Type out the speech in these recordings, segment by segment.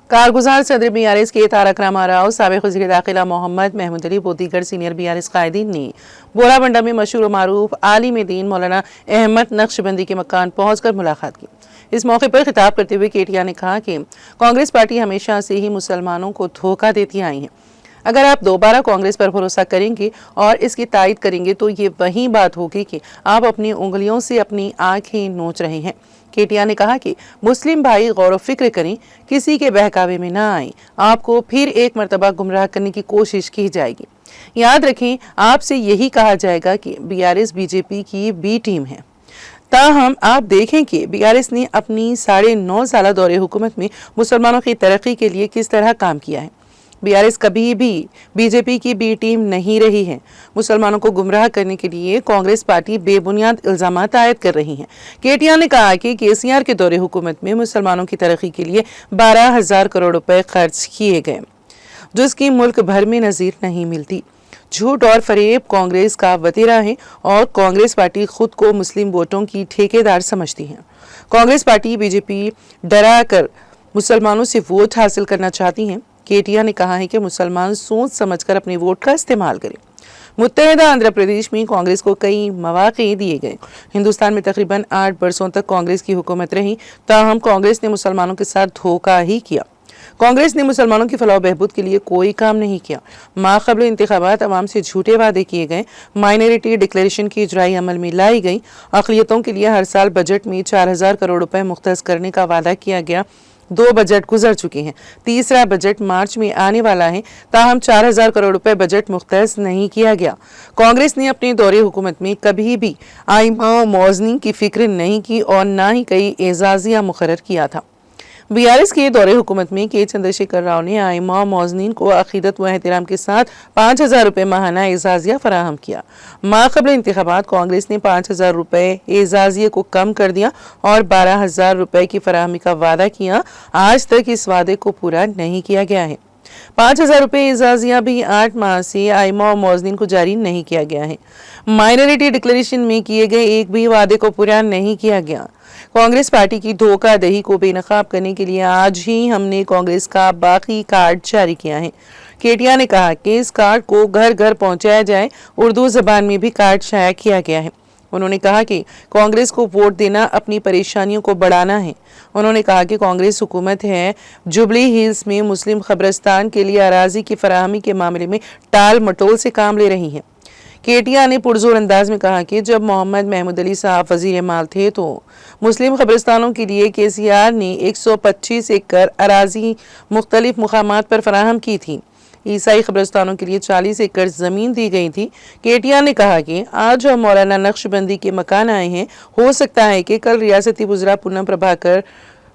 कारगुजार सदर BRS के तारक रामा राव, साबिक वज़ीर दाखिला मोहम्मद महमूद अली व दीगर सीनियर BRS कायदीन ने बोराबंडा में मशहूर व मारूफ आलिम दीन मौलाना अहमद नक्शबंदी के मकान पहुंचकर मुलाकात की। इस मौके पर खिताब करते हुए केटिया ने कहा कि कांग्रेस पार्टी हमेशा से ही मुसलमानों को धोखा देती आई है। अगर आप दोबारा कांग्रेस पर भरोसा करेंगे और इसकी तायद करेंगे तो ये वही बात होगी कि आप अपनी उंगलियों से अपनी आंखें नोच रहे हैं। केटिया ने कहा कि मुस्लिम भाई गौर फिक्र करें, किसी के बहकावे में ना आए, आपको फिर एक मर्तबा गुमराह करने की कोशिश की जाएगी। याद रखें, आपसे यही कहा जाएगा कि BRS बीजेपी की बी टीम है। ताहम आप देखें कि BRS ने अपनी 9.5 साल दौरे हुकूमत में मुसलमानों की तरक्की के लिए किस तरह काम किया है। BRS कभी भी बीजेपी की बी टीम नहीं रही है। मुसलमानों को गुमराह करने के लिए कांग्रेस पार्टी बेबुनियाद इल्जामात आयद कर रही है। केटिया ने कहा कि KCR के दौरे हुकूमत में मुसलमानों की तरक्की के लिए 12,000 करोड़ रुपए खर्च किए गए, जिसकी मुल्क भर में नज़ीर नहीं मिलती। झूठ और फरेब कांग्रेस का वतीरा है और कांग्रेस पार्टी खुद को मुस्लिम वोटों की ठेकेदार समझती है। कांग्रेस पार्टी बीजेपी डरा कर मुसलमानों से वोट हासिल करना चाहती है। केटिया ने कहा है कि मुसलमान सोच समझकर अपने वोट का इस्तेमाल करें। मुत्तहिदा आंध्र प्रदेश में कांग्रेस को कई मौके दिए गए। हिंदुस्तान में तकरीबन 8 बरसों तक कांग्रेस की हुकूमत रही, ताहम कांग्रेस ने मुसलमानों के साथ धोखा ही किया। कांग्रेस ने मुसलमानों की फलाह बहबूद के लिए कोई काम नहीं किया। माक़बल इंतखाबात अवाम से झूठे वादे किए गए। माइनॉरिटी डिक्लेरेशन की इजराई अमल में लाई गई। अक़लियतों के लिए हर साल बजट में 4,000 करोड़ रुपए मुख्तस करने का वादा किया गया। 2 बजट गुजर चुके हैं, तीसरा बजट मार्च में आने वाला है, ताहम 4,000 करोड़ रुपए बजट मुख्तस नहीं किया गया। कांग्रेस ने अपने दौरे हुकूमत में कभी भी आइमा मौज़नी की फिक्र नहीं की और ना ही कई एजाजिया मुकर्रर किया था। BRS के दौरे हुकूमत में के चंद्रशेखर राव ने आइमा मौज़नीन को अक़ीदत व एहतराम के साथ 5,000 रुपये माहाना एजाजिया फराहम किया। माक़बल इंतखाबात कांग्रेस ने 5,000 रुपये एजाजिया को कम कर दिया और 12,000 रुपये की फराहमी का वादा किया। आज तक इस वादे को पूरा नहीं किया गया है। 5,000 रुपये एजाजिया भी 8 माह से आइमा और मौज़नीन को जारी नहीं किया गया है। माइनॉरिटी डिक्लेरेशन में किए गए एक भी वादे को पूरा नहीं किया गया। कांग्रेस पार्टी की धोखाधड़ी को बेनकाब करने के लिए आज ही हमने कांग्रेस का बाकी कार्ड जारी किया है। केटिया ने कहा कि इस कार्ड को घर घर पहुंचाया जाए। उर्दू जबान में भी कार्ड शाया किया गया है। उन्होंने कहा कि कांग्रेस को वोट देना अपनी परेशानियों को बढ़ाना है। उन्होंने कहा कि कांग्रेस हुकूमत है जुबली हिल्स में मुस्लिम कब्रिस्तान के लिए अराजी की फराहमी के मामले में टाल मटोल से काम ले रही है। केटिया ने पुरजोर अंदाज में कहा कि जब मोहम्मद महमूद अली साहब वजीर माल थे तो मुस्लिम कब्रिस्तानों के लिए KCR ने 125 एकड़ अराजी मुख्तलिफ मुकामात पर फराहम की थी। ईसाई कब्रिस्तानों के लिए 40 एकड़ जमीन दी गई थी। केटिया ने कहा कि आज हम मौलाना नक्शबंदी के मकान आए हैं, हो सकता है कि कल रियासती वज़रा पूनम प्रभाकर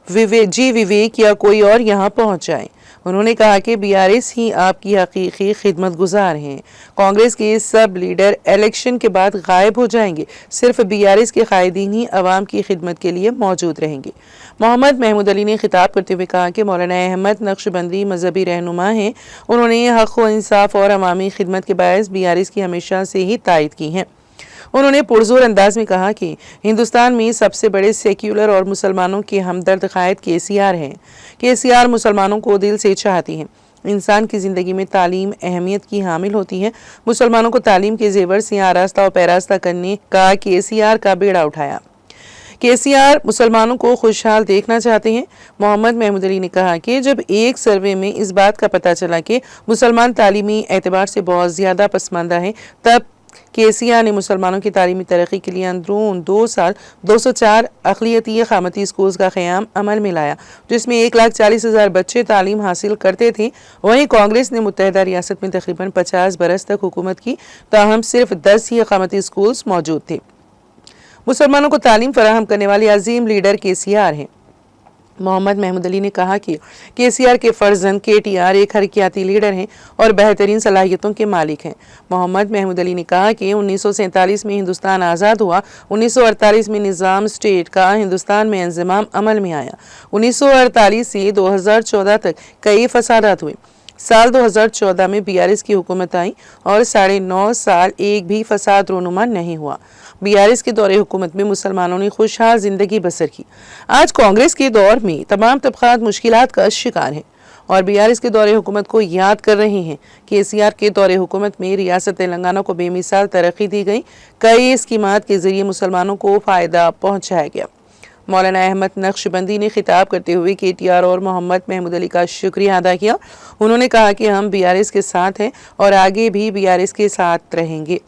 विवेक या कोई और यहाँ पहुँच जाए। उन्होंने कहा कि BRS ही आपकी हकीकी खिदमत गुजार हैं। कांग्रेस के सब लीडर इलेक्शन के बाद गायब हो जाएंगे, सिर्फ BRS के कायदीन ही अवाम की खिदमत के लिए मौजूद रहेंगे। मोहम्मद महमूद अली ने खिताब करते हुए कहा कि मौलाना अहमद नक्शबंदी मजहबी रहनुमा हैं। उन्होंने हक़ व इंसाफ और अवामी खिदमत के बायस BRS की हमेशा से ही तायद की है। उन्होंने पुरजोर अंदाज में कहा कि हिंदुस्तान में सबसे बड़े सेक्युलर और मुसलमानों के हमदर्द कायद KCR हैं। KCR मुसलमानों को दिल से चाहती है। इंसान की ज़िंदगी में तालीम अहमियत की हामिल होती है। मुसलमानों को तालीम के जेवर से आरास्ता और पैरास्ता करने का KCR का बेड़ा उठाया। KCR मुसलमानों को खुशहाल देखना चाहते हैं। मोहम्मद महमूद अली ने कहा कि जब एक सर्वे में इस बात का पता चला कि मुसलमान तालीमी एतबार से बहुत ज़्यादा पसमानदा हैं, तब KCR ने मुसलमानों की तालीमी तरक्की के लिए अंदरून 2 साल 204 अक़लियती क़ामती स्कूल्स का क़याम अमल में लाया, जिसमें 1,40,000 बच्चे तालीम हासिल करते थे। वहीं कांग्रेस ने मुत्तहिदा रियासत में तकरीबन 50 बरस तक हुकूमत की, ताहम सिर्फ 10 ही क़ामती स्कूल्स मौजूद थे। मुसलमानों को तालीम फराहम करने वाले अजीम लीडर KCR हैं। मोहम्मद महमूद अली ने कहा कि KCR के फर्जंद KTR एक हरकियाती लीडर हैं और बेहतरीन सलाहियतों के मालिक हैं। मोहम्मद महमूद अली ने कहा कि 1947 में हिंदुस्तान आज़ाद हुआ, 1948 में निज़ाम स्टेट का हिंदुस्तान में इंज़माम अमल में आया। 1948 से 2014 तक कई फसादात हुए। साल 2014 में BRS की हुकूमत आई और 9.5 साल एक भी फसाद रोनुमा नहीं हुआ। BRS के दौरे हुकूमत में मुसलमानों ने खुशहाल जिंदगी बसर की। आज कांग्रेस के दौर में तमाम तबकात मुश्किलात का शिकार हैं। और बीआरएस के दौरे हुकूमत को याद कर रहे हैं। केसीआर के दौरे हुकूमत में रियासत तेलंगाना को बेमिसाल तरक्की दी गई, कई स्कीमात के जरिए मुसलमानों को फ़ायदा पहुँचाया गया। मौलाना अहमद नक्शबंदी ने खिताब करते हुए केटीआर और मोहम्मद महमूद अली का शुक्रिया अदा किया। उन्होंने कहा कि हम बीआरएस के साथ हैं और आगे भी बीआरएस के साथ रहेंगे।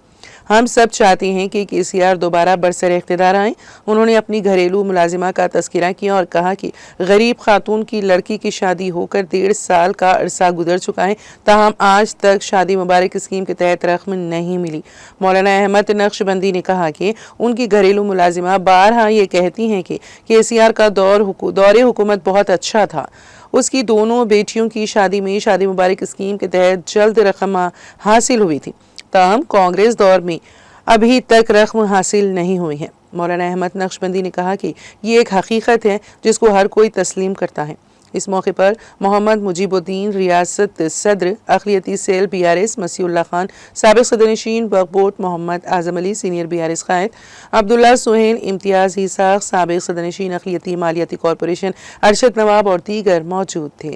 हम सब चाहते हैं कि केसीआर दोबारा बरसरे इख्तिदार आएँ। उन्होंने अपनी घरेलू मुलाजिमा का तस्करा किया और कहा कि गरीब खातून की लड़की की शादी होकर 1.5 साल का अरसा गुजर चुका है, ताहम आज तक शादी मुबारक स्कीम के तहत रकम नहीं मिली। मौलाना अहमद नक्शबंदी ने कहा कि उनकी घरेलू मुलाजिमा बारहा ये कहती हैं कि केसीआर का दौरे हुकूमत बहुत अच्छा था। उसकी दोनों बेटियों की शादी में शादी मुबारक स्कीम के तहत जल्द रकम हासिल हुई थी, ताहम कांग्रेस दौर में अभी तक रकम हासिल नहीं हुई है। मौलाना अहमद नक्शबंदी ने कहा कि ये एक हकीकत है जिसको हर कोई तस्लीम करता है। इस मौके पर मोहम्मद मुजीबुद्दीन रियासत सदर अक़लियती सेल बीआरएस, मसीउल्लाह खान साबिक़ सदरनशीन वक्फ बोर्ड, मोहम्मद आज़म अली सीनियर बीआरएस कायद, अब्दुल्ला सुहेल, इम्तियाज़ ईसाक साबिक़ सदरनशीन अक़लियती मालियाती कॉरपोरेशन, अरशद नवाब और दीगर मौजूद थे।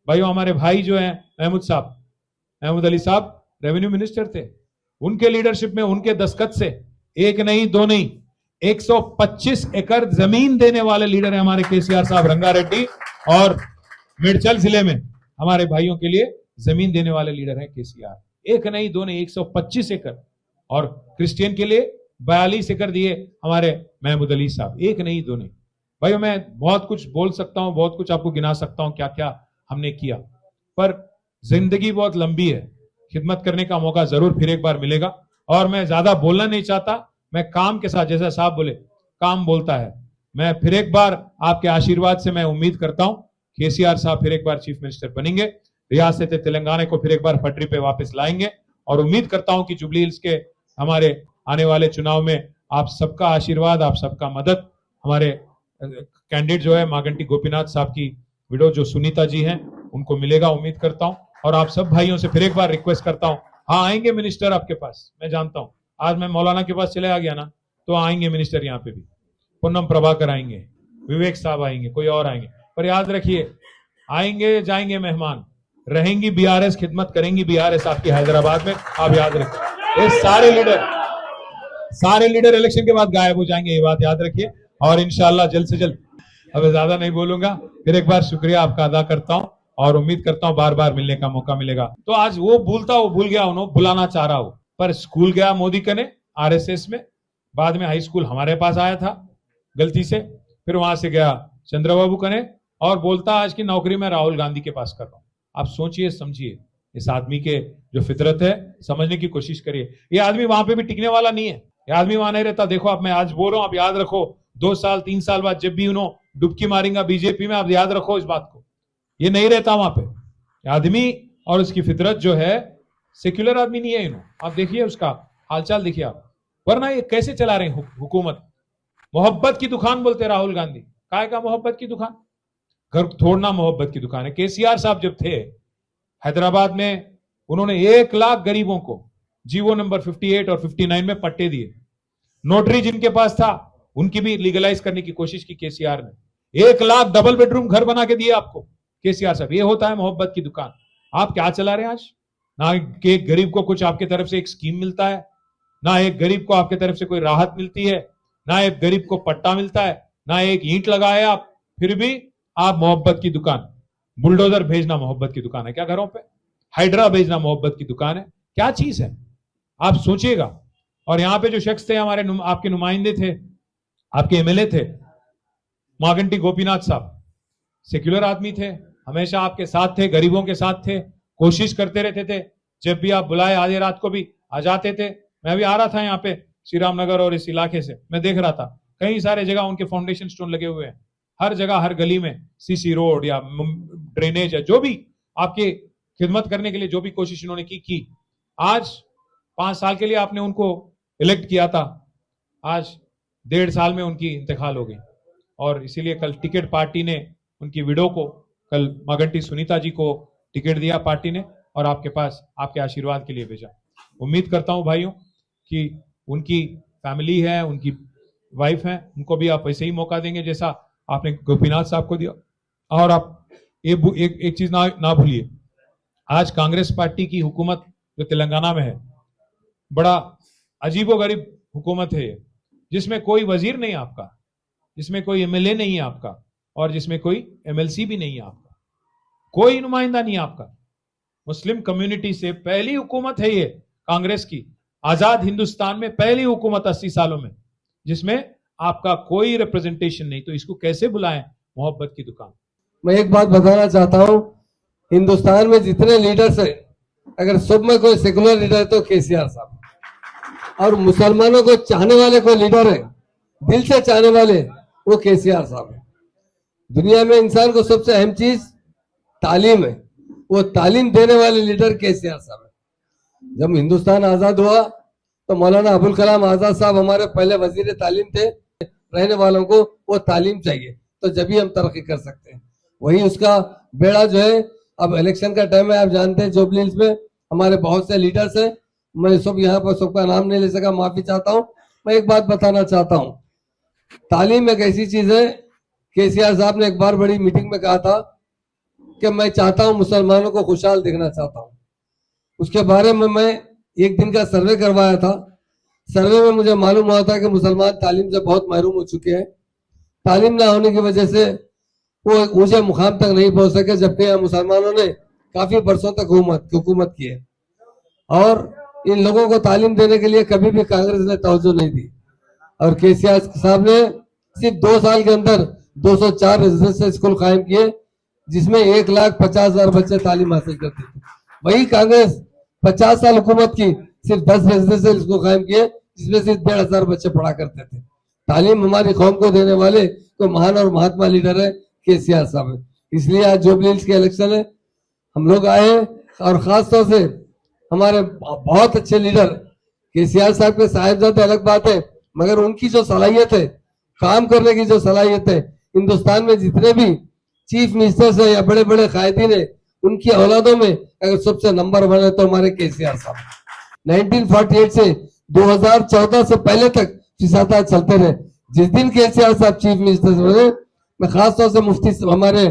भाइयों, हमारे भाई जो हैं महमूद अली साहब रेवेन्यू मिनिस्टर थे, उनके लीडरशिप में, उनके दस्तखत से एक नहीं दो नहीं 125 एकड़ जमीन देने वाले लीडर हैं हमारे केसीआर साहब। रंगारेड्डी और मिर्चल जिले में हमारे भाइयों के लिए जमीन देने वाले लीडर हैं केसीआर। एक नहीं दो नहीं 125 एकड़, और क्रिश्चियन के लिए 42 एकड़ दिए हमारे महमूद अली साहब। एक नहीं दो नहीं। भाइयों, मैं बहुत कुछ बोल सकता हूं, बहुत कुछ आपको गिना सकता हूं क्या क्या हमने किया, पर जिंदगी बहुत लंबी है, खिदमत करने का मौका जरूर फिर एक बार मिलेगा। और मैं ज्यादा बोलना नहीं चाहता, मैं काम के साथ, जैसा साहब बोले, काम बोलता है। मैं फिर एक बार आपके आशीर्वाद से मैं उम्मीद करता हूं केसीआर साहब फिर एक बार चीफ मिनिस्टर बनेंगे, रियासत तेलंगाना को फिर एक बार पटरी पे वापस लाएंगे, और उम्मीद करता हूं कि जुबली हिल्स के हमारे आने वाले चुनाव में आप सबका आशीर्वाद, आप सबका मदद, हमारे कैंडिडेट जो है मागंटी गोपीनाथ साहब की विडो जो सुनीता जी हैं, उनको मिलेगा, उम्मीद करता हूं। और आप सब भाइयों से फिर एक बार रिक्वेस्ट करता हूं, हाँ आएंगे मिनिस्टर आपके पास, मैं जानता हूं। आज मैं मौलाना के पास चले आ गया ना, तो आएंगे मिनिस्टर यहाँ पे भी, पूनम प्रभाकर आएंगे, विवेक साहब आएंगे, कोई और आएंगे, पर याद रखिए आएंगे जाएंगे मेहमान, रहेंगी बीआरएस, खिदमत करेंगी बीआरएस आपकी हैदराबाद में, आप याद रखिए। ये सारे लीडर इलेक्शन के बाद गायब हो जाएंगे, ये बात याद रखिए। और इंशाल्लाह जल्द से जल्द, अब ज्यादा नहीं बोलूंगा, फिर एक बार शुक्रिया आपका अदा करता हूं और उम्मीद करता हूं बार बार मिलने का मौका मिलेगा। तो आज वो भूल गया, उन्होंने बुलाना चाह रहा हो, पर स्कूल गया मोदी कने आरएसएस में, बाद में हाई स्कूल हमारे पास आया था गलती से, फिर वहां से गया चंद्रबाबू कने, और बोलता आज की नौकरी मैं राहुल गांधी के पास कर रहा हूं। आप सोचिए समझिए, इस आदमी के जो फितरत है समझने की कोशिश करिए। ये आदमी वहां पे भी टिकने वाला नहीं है, ये आदमी वहां नहीं रहता। देखो, आप, मैं आज बोल रहा हूं, आप याद रखो, 2 साल 3 साल बाद जब भी उन्होंने डुबकी मारेंगे बीजेपी में, आप याद रखो इस बात को, ये नहीं रहता वहां पे आदमी। और उसकी फितरत जो है, सेक्युलर आदमी नहीं है इन्हों, आप देखिए उसका हालचाल देखिए आप, वरना ये कैसे चला रहे हैं हुकूमत। मोहब्बत की दुकान बोलते राहुल गांधी, काय का मोहब्बत की दुकान, घर थोड़ना मोहब्बत की दुकान है। केसीआर साहब जब थे हैदराबाद में, उन्होंने 1 लाख गरीबों को जीवो नंबर 58 और 59 में पट्टे दिए। नोटरी जिनके पास था उनकी भी लीगलाइज करने की कोशिश की केसीआर ने। 1 लाख डबल बेडरूम घर बना के दिए आपको केसीआर साहब। ये होता है मोहब्बत की दुकान। आप क्या चला रहे हैं आज? ना एक गरीब को कुछ आपके तरफ से एक स्कीम मिलता है, ना एक गरीब को आपके तरफ से कोई राहत मिलती है, ना एक गरीब को पट्टा मिलता है, ना एक ईंट लगाए आप, फिर भी आप मोहब्बत की दुकान, बुलडोजर भेजना मोहब्बत की दुकान है क्या घरों पे? हाइड्रा भेजना मोहब्बत की दुकान है क्या? चीज है आप सोचिएगा। और यहां पे जो शख्स थे हमारे आपके नुमाइंदे थे, आपके एमएलए थे, मागंटी गोपीनाथ साहब, सेक्युलर आदमी थे, हमेशा आपके साथ थे, गरीबों के साथ थे, कोशिश करते रहते थे। जब भी आप बुलाए आधी रात को भी आ जाते थे। मैं भी आ रहा था यहाँ पे श्री राम नगर और इस इलाके से, मैं देख रहा था कई सारे जगह उनके फाउंडेशन स्टोन लगे हुए हैं, हर जगह हर गली में सीसी रोड या ड्रेनेज है, जो भी आपके खिदमत करने के लिए जो भी कोशिश उन्होंने की। आज 5 साल के लिए आपने उनको इलेक्ट किया था, आज 1.5 साल में उनकी इंतकाल हो गई, और इसीलिए कल टिकट पार्टी ने उनकी विडो को, कल मागंटी सुनीता जी को टिकट दिया पार्टी ने, और आपके पास आपके आशीर्वाद के लिए भेजा। उम्मीद करता हूं भाइयों कि उनकी फैमिली है, उनकी वाइफ है, उनको भी आप वैसे ही मौका देंगे जैसा आपने गोपीनाथ साहब को दिया। और आप एक चीज ना भूलिए, आज कांग्रेस पार्टी की हुकूमत जो तेलंगाना में है, बड़ा अजीबोगरीब हुकूमत है ये, जिसमें कोई वजीर नहीं आपका, जिसमें कोई एमएलए नहीं है आपका, और जिसमें कोई एमएलसी भी नहीं है आपका, कोई नुमाइंदा नहीं है आपका। मुस्लिम कम्युनिटी से पहली हुकूमत है ये कांग्रेस की, आजाद हिंदुस्तान में पहली हुकूमत 80 सालों में, जिसमें आपका कोई रिप्रेजेंटेशन नहीं। तो इसको कैसे बुलाएं मोहब्बत की दुकान। मैं एक बात बताना चाहता हूं, हिंदुस्तान में जितने लीडर्स हैं, अगर सब में कोई सेकुलर लीडर है तो केसीआर साहब, और मुसलमानों को चाहने वाले कोई लीडर है, दिल से चाहने वाले, वो केसीआर साहब है। दुनिया में इंसान को सबसे अहम चीज तालीम है, वो तालीम देने वाले लीडर केसीआर साहब है। जब हिंदुस्तान आजाद हुआ तो मौलाना अबुल कलाम आजाद साहब हमारे पहले वजीर तालीम थे। रहने वालों को वो तालीम चाहिए, तो जब ही हम तरक्की कर सकते हैं। वही उसका बेड़ा जो है, अब इलेक्शन का टाइम है, आप जानते हैं जुबली हिल्स में हमारे बहुत से लीडर्स हैं। मैं सब यहाँ पर सबका नाम नहीं ले सका, माफी चाहता हूँ। मैं एक बात बताना चाहता हूँ, तालीम एक ऐसी चीज है, केसीआर साहब ने एक बार बड़ी मीटिंग में कहा था कि मैं चाहता हूं मुसलमानों को खुशहाल देखना चाहता हूं। उसके बारे में मैं एक दिन का सर्वे करवाया था। सर्वे में मुझे मालूम हुआ था कि मुसलमान तालीम से बहुत महरूम हो चुके हैं। तालीम ना होने की वजह से वो ऊंचे मुकाम तक नहीं पहुंच सके, जबकि यहाँ मुसलमानों ने काफी बरसों तक हुकूमत की है, और इन लोगों को तालीम देने के लिए कभी भी कांग्रेस ने तवज्जो नहीं दी। और केसीआर साहब ने सिर्फ 2 साल के अंदर 204 रेजिडेंशियल स्कूल कायम किए, जिसमें 1,50,000 बच्चे तालीम हासिल करते थे। वही कांग्रेस 50 साल हुकूमत की, सिर्फ 10 रेजिडेंशियल स्कूल कायम किए, जिसमें सिर्फ 1,500 बच्चे पढ़ा करते थे। तालीम हमारी कौम को देने वाले तो महान और महात्मा लीडर है केसीआर साहब है। इसलिए आज जुबली हिल्स के इलेक्शन है, हम लोग आए, और खास तौर से हमारे बहुत अच्छे लीडर केसीआर साहब के साहिबजादे अलग बात है, मगर उनकी जो सलाहियत है, काम करने की जो सलाहियत है, हिंदुस्तान में जितने भी चीफ मिनिस्टर्स है या बड़े बड़े कायदीन है, उनकी औलादों में अगर सबसे नंबर 1 है तो हमारे केसीआर साहब। 1948 से 2014 से पहले तक फिसादात चलते रहे। जिस दिन केसीआर साहब चीफ मिनिस्टर बने, मैं खास तौर से मुफ्ती हमारे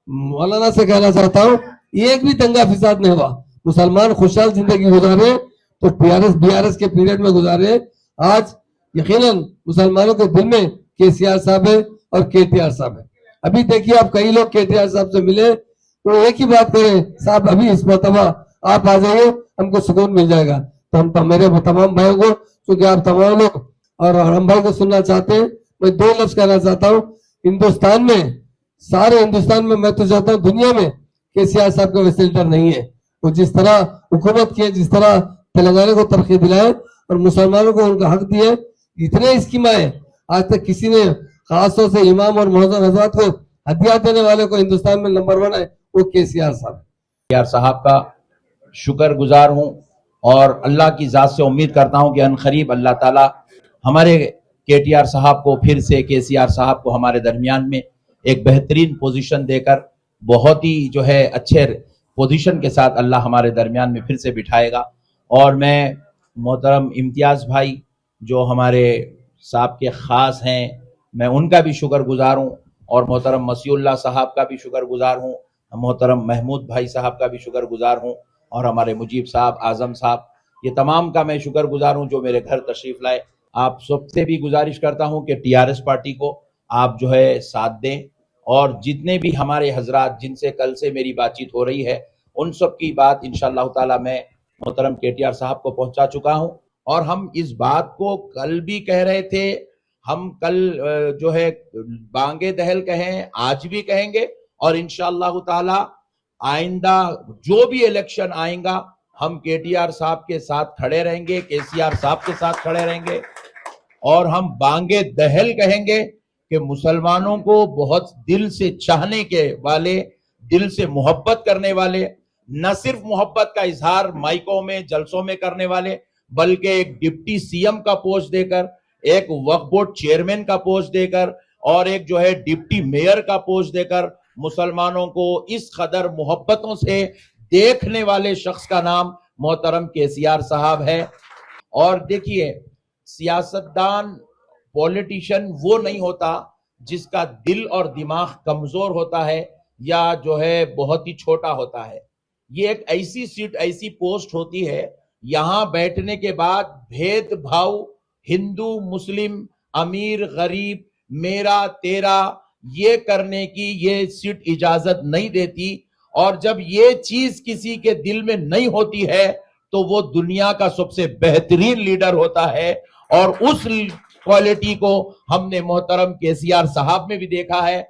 मौलाना से कहना चाहता हूँ, एक भी दंगा फिसाद नहीं हुआ। मुसलमान खुशहाल जिंदगी गुजारे तो बीआरएस के पीरियड में गुजारे। आज यकीनन मुसलमानों के दिल में केसीआर साहब है और केटीआर साहब है। अभी देखिए, आप कई लोग केटीआर साहब से मिले तो एक ही बात करें, साहब अभी इस मरतबा आप आ जाइए, हमको सुकून मिल जाएगा। तो हम तो मेरे तमाम भाइयों को, क्योंकि आप तमाम लोग और हम भाई को सुनना चाहते हैं, मैं 2 लफ्ज कहना चाहता हूँ। हिंदुस्तान में, सारे हिंदुस्तान में, मैं तो चाहता हूँ दुनिया में केसीआर साहब का वैसे लीडर नहीं है। वो जिस तरह हुकूमत की, जिस तरह तेलंगाना को तरक्की दिलाए और मुसलमानों को उनका हक दिए, इतने स्कीमाएं आज तक किसी ने, खासतौर से इमाम और मोहम्मद हजरत को हदिया देने वाले को हिंदुस्तान में नंबर 1 है, वो केसीआर साहब। केसीआर साहब का शुक्रगुजार हूं, और अल्लाह की जात से उम्मीद करता हूं कि अनकरीब अल्लाह ताला हमारे केटीआर साहब को फिर से, केसीआर साहब को हमारे दरमियान में एक बेहतरीन पोजीशन देकर, बहुत ही जो है अच्छे पोजीशन के साथ अल्लाह हमारे दरमियान में फिर से बिठाएगा। और मैं मोहतरम इम्तियाज भाई जो हमारे साहब के खास हैं, मैं उनका भी शुक्रगुजार हूँ, और मोहतरम मसीउल्लाह साहब का भी शुक्रगुजार हूँ, मोहतरम महमूद भाई साहब का भी शुक्रगुजार हूँ, और हमारे मुजीब साहब, आजम साहब, ये तमाम का मैं शुक्रगुजार हूँ जो मेरे घर तशरीफ लाए। आप सबसे भी गुजारिश करता हूँ कि टीआरएस पार्टी को आप जो है साथ दें, और जितने भी हमारे हजरात जिनसे कल से मेरी बातचीत हो रही है, उन सब की बात इंशाअल्लाह ताला मैं मोहतरम केटीआर साहब को पहुंचा चुका हूं। और हम इस बात को कल भी कह रहे थे, हम कल जो है बांगे दहल कहें, आज भी कहेंगे, और इंशाअल्लाह ताला आइंदा जो भी इलेक्शन आएगा, हम केटीआर साहब के साथ खड़े रहेंगे, केसीआर साहब के साथ खड़े रहेंगे, और हम बांगे दहल कहेंगे कि मुसलमानों को बहुत दिल से चाहने के वाले, दिल से मोहब्बत करने वाले, न सिर्फ मोहब्बत का इजहार माइकों में, जलसों में करने वाले, बल्कि एक डिप्टी सीएम का पोस्ट देकर, एक वक्फ बोर्ड चेयरमैन का पोस्ट देकर, और एक जो है डिप्टी मेयर का पोस्ट देकर मुसलमानों को इस कदर मोहब्बतों से देखने वाले शख्स का नाम मोहतरम केसीआर साहब है। और देखिए, सियासतदान, पॉलिटिशियन वो नहीं होता जिसका दिल और दिमाग कमजोर होता है, या जो है बहुत ही छोटा होता है। ये एक ऐसी सीट, ऐसी पोस्ट होती है, यहां बैठने के बाद भेदभाव हिंदू मुस्लिम, अमीर गरीब, मेरा तेरा ये करने की ये सीट इजाजत नहीं देती। और जब ये चीज किसी के दिल में नहीं होती है तो वो दुनिया का सबसे बेहतरीन लीडर होता है। और उस क्वालिटी को हमने मोहतरम केसीआर साहब में भी देखा है।